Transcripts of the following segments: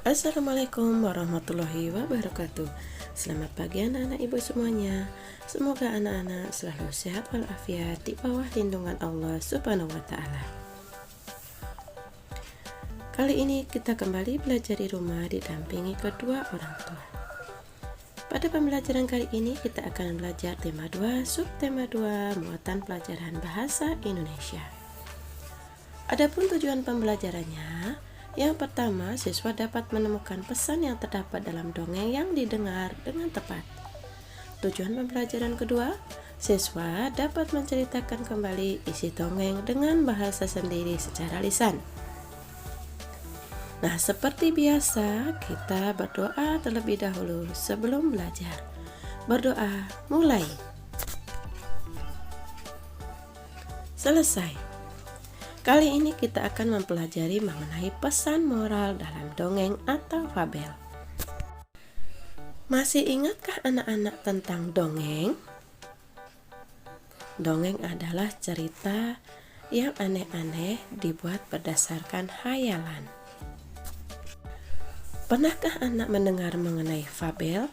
Assalamualaikum warahmatullahi wabarakatuh. Selamat pagi anak-anak ibu semuanya. Semoga anak-anak selalu sehat walafiat di bawah lindungan Allah Subhanahu wa Ta'ala. Kali ini kita kembali belajar di rumah didampingi kedua orang tua. Pada pembelajaran kali ini kita akan belajar tema 2, subtema 2, muatan pelajaran bahasa Indonesia. Adapun tujuan pembelajarannya, yang pertama, siswa dapat menemukan pesan yang terdapat dalam dongeng yang didengar dengan tepat. Tujuan pembelajaran kedua, siswa dapat menceritakan kembali isi dongeng dengan bahasa sendiri secara lisan. Nah, seperti biasa, kita berdoa terlebih dahulu sebelum belajar. Berdoa, mulai. Selesai. Kali ini kita akan mempelajari mengenai pesan moral dalam dongeng atau fabel. Masih ingatkah anak-anak tentang dongeng? Dongeng adalah cerita yang aneh-aneh dibuat berdasarkan khayalan. Pernahkah anak mendengar mengenai fabel?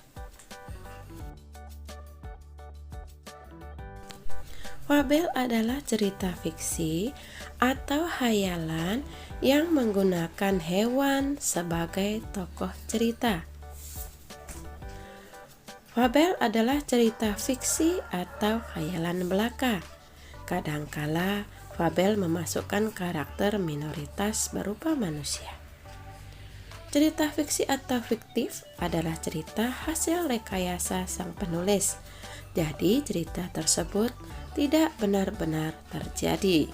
Fabel adalah cerita fiksi atau khayalan yang menggunakan hewan sebagai tokoh cerita. Fabel adalah cerita fiksi atau khayalan belaka. Kadangkala fabel memasukkan karakter minoritas berupa manusia. Cerita fiksi atau fiktif adalah cerita hasil rekayasa sang penulis. Jadi cerita tersebut tidak benar-benar terjadi.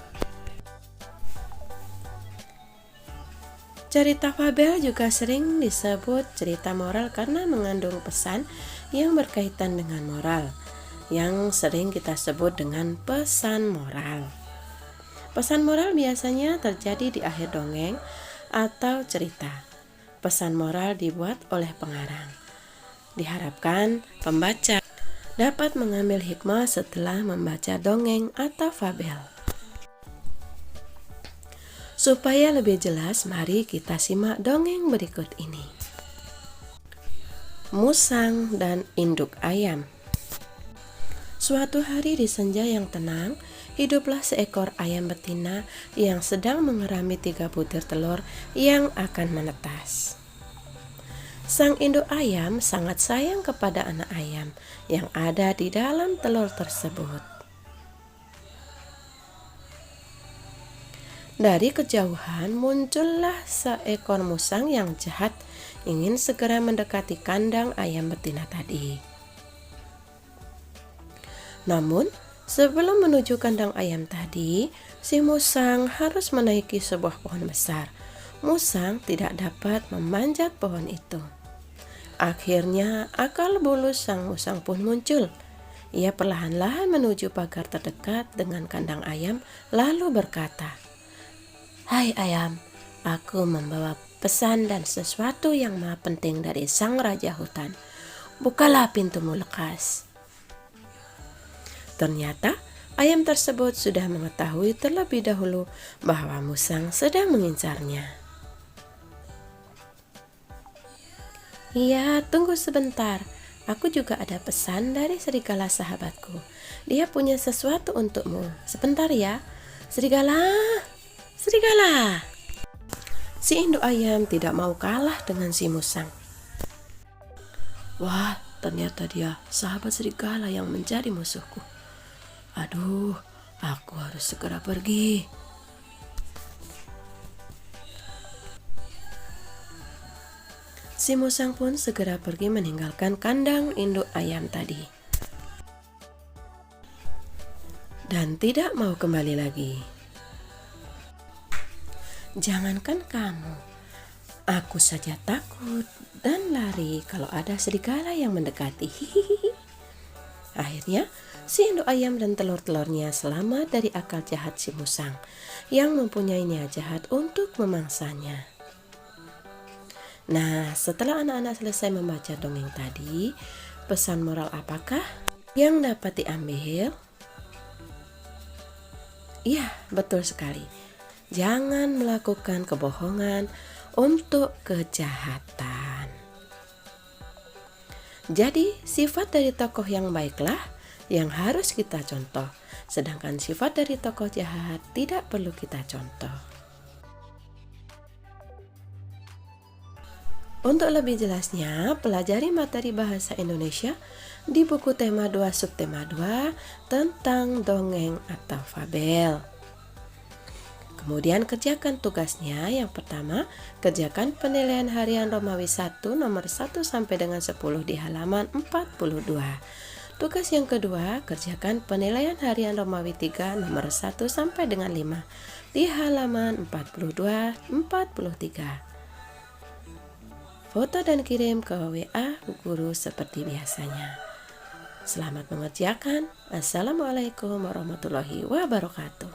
Cerita fabel juga sering disebut cerita moral karena mengandung pesan yang berkaitan dengan moral, yang sering kita sebut dengan pesan moral. Pesan moral biasanya terjadi di akhir dongeng atau cerita. Pesan moral dibuat oleh pengarang. Diharapkan pembaca dapat mengambil hikmah setelah membaca dongeng atau fabel. Supaya lebih jelas, mari kita simak dongeng berikut ini. Musang dan induk ayam. Suatu hari di senja yang tenang, hiduplah seekor ayam betina yang sedang mengerami 3 butir telur yang akan menetas. Sang induk ayam sangat sayang kepada anak ayam yang ada di dalam telur tersebut. Dari kejauhan muncullah seekor musang yang jahat ingin segera mendekati kandang ayam betina tadi. Namun, sebelum menuju kandang ayam tadi, si musang harus menaiki sebuah pohon besar. Musang tidak dapat memanjat pohon itu. Akhirnya, akal bulus sang musang pun muncul. Ia perlahan-lahan menuju pagar terdekat dengan kandang ayam, lalu berkata, "Hai ayam, aku membawa pesan dan sesuatu yang maha penting dari sang raja hutan. Bukalah pintumu lekas." Ternyata ayam tersebut sudah mengetahui terlebih dahulu bahwa musang sedang mengincarnya. "Iya, tunggu sebentar. Aku juga ada pesan dari serigala sahabatku. Dia punya sesuatu untukmu. Sebentar ya. Serigala, serigala." Si induk ayam tidak mau kalah dengan si musang. Wah, ternyata dia sahabat serigala yang menjadi musuhku. Aduh, aku harus segera pergi. Si musang pun segera pergi meninggalkan kandang induk ayam tadi. Dan tidak mau kembali lagi. Jangankan kamu, aku saja takut dan lari kalau ada serigala yang mendekati. Akhirnya, si induk ayam dan telur-telurnya selamat dari akal jahat si musang yang mempunyai niat jahat untuk memangsanya. Nah, setelah anak-anak selesai membaca dongeng tadi, pesan moral apakah yang dapat diambil? Iya, betul sekali. Jangan melakukan kebohongan untuk kejahatan. Jadi, sifat dari tokoh yang baiklah yang harus kita contoh, sedangkan sifat dari tokoh jahat tidak perlu kita contoh. Untuk lebih jelasnya, pelajari materi bahasa Indonesia di buku tema 2 subtema 2 tentang dongeng atau fabel. Kemudian kerjakan tugasnya. Yang pertama, kerjakan penilaian harian Romawi 1 nomor 1 sampai dengan 10 di halaman 42. Tugas yang kedua, kerjakan penilaian harian Romawi 3 nomor 1 sampai dengan 5 di halaman 42-43. Foto dan kirim ke WA guru seperti biasanya. Selamat mengerjakan. Assalamualaikum warahmatullahi wabarakatuh.